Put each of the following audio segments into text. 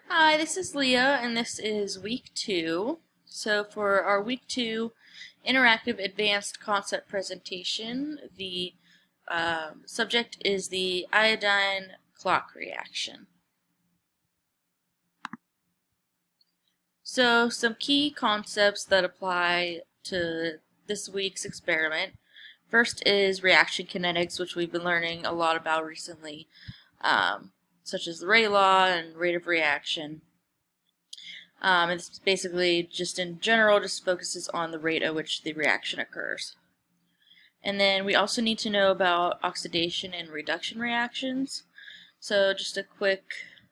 Hi, this is Leah, and this is week 2. So, for our week 2 interactive advanced concept presentation, the subject is the iodine clock reaction. So, some key concepts that apply to this week's experiment. First is reaction kinetics, which we've been learning a lot about recently, such as the Rayleigh law and rate of reaction. It's basically just in general just focuses on the rate at which the reaction occurs. And then we also need to know about oxidation and reduction reactions. So just a quick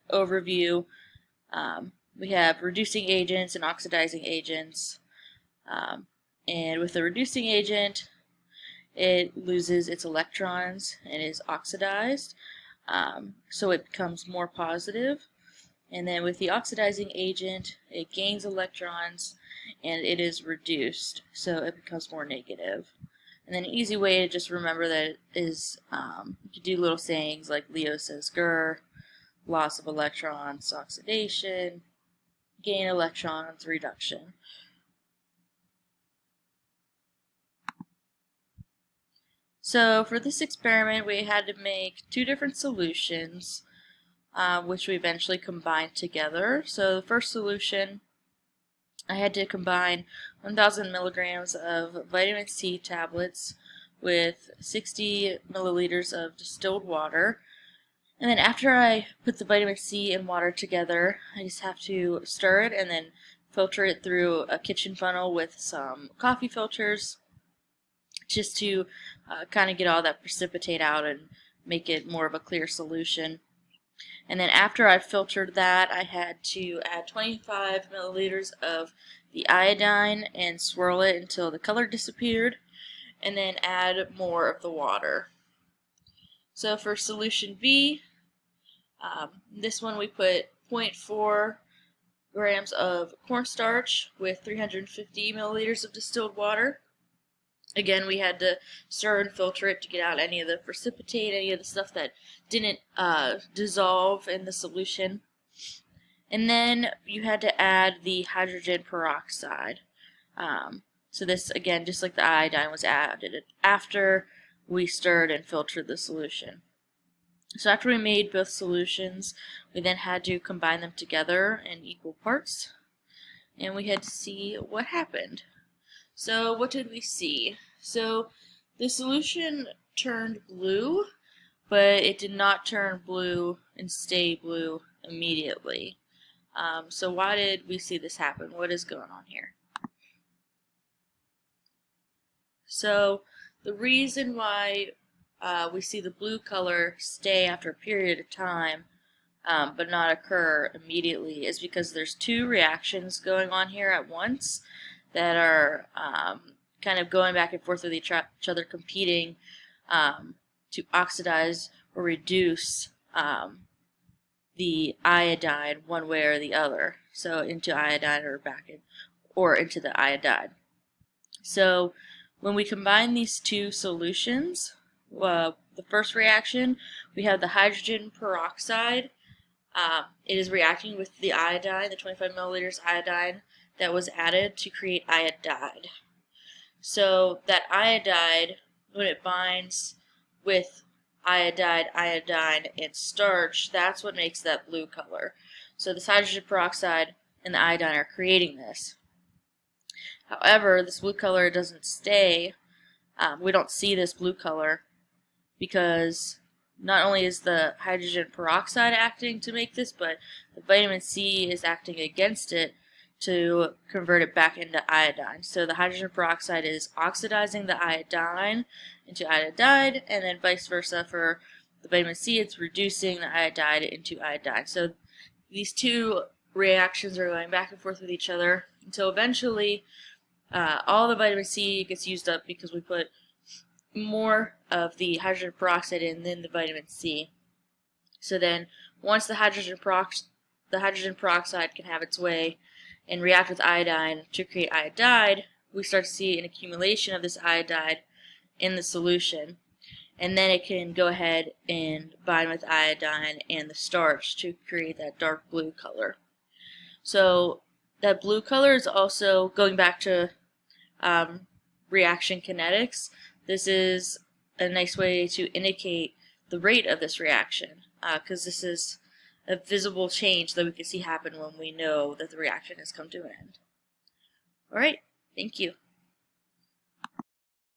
overview. We have reducing agents and oxidizing agents. And with the reducing agent, it loses its electrons and is oxidized. So it becomes more positive. And then with the oxidizing agent, it gains electrons and it is reduced, so it becomes more negative. And then an easy way to just remember that is you could do little sayings like Leo says grr, loss of electrons, oxidation, gain electrons, reduction. So for this experiment, we had to make two different solutions, which we eventually combined together. So the first solution, I had to combine 1,000 milligrams of vitamin C tablets with 60 milliliters of distilled water. And then after I put the vitamin C and water together, I just have to stir it and then filter it through a kitchen funnel with some coffee filters just to kind of get all that precipitate out and make it more of a clear solution. And then after I filtered that, I had to add 25 milliliters of the iodine and swirl it until the color disappeared, and then add more of the water. So for solution B, this one we put 0.4 grams of cornstarch with 350 milliliters of distilled water. Again, we had to stir and filter it to get out any of the precipitate, any of the stuff that didn't dissolve in the solution. And then you had to add the hydrogen peroxide. So this, again, just like the iodine was added after we stirred and filtered the solution. So after we made both solutions, we then had to combine them together in equal parts. And we had to see what happened. So what did we see? So the solution turned blue, but it did not turn blue and stay blue immediately. So why did we see this happen? What is going on here? So the reason why we see the blue color stay after a period of time but not occur immediately is because there's two reactions going on here at once that are kind of going back and forth with each other, competing to oxidize or reduce the iodine one way or the other. So into iodine or back in, or into the iodide. So when we combine these two solutions, the first reaction, we have the hydrogen peroxide. It is reacting with the iodine, the 25 milliliters iodine that was added to create iodide. So that iodide, when it binds with iodide, iodine, and starch, that's what makes that blue color. So this hydrogen peroxide and the iodine are creating this. However, this blue color doesn't stay. We don't see this blue color because not only is the hydrogen peroxide acting to make this, but the vitamin C is acting against it to convert it back into iodine. So the hydrogen peroxide is oxidizing the iodine into iodide, and then vice versa for the vitamin C, it's reducing the iodide into iodine. So these two reactions are going back and forth with each other until eventually all the vitamin C gets used up because we put more of the hydrogen peroxide in than the vitamin C. So then once the hydrogen peroxide can have its way and react with iodine to create iodide, we start to see an accumulation of this iodide in the solution. And then it can go ahead and bind with iodine and the starch to create that dark blue color. So that blue color is also going back to reaction kinetics. This is a nice way to indicate the rate of this reaction, because this is a visible change that we can see happen when we know that the reaction has come to an end. Alright, thank you.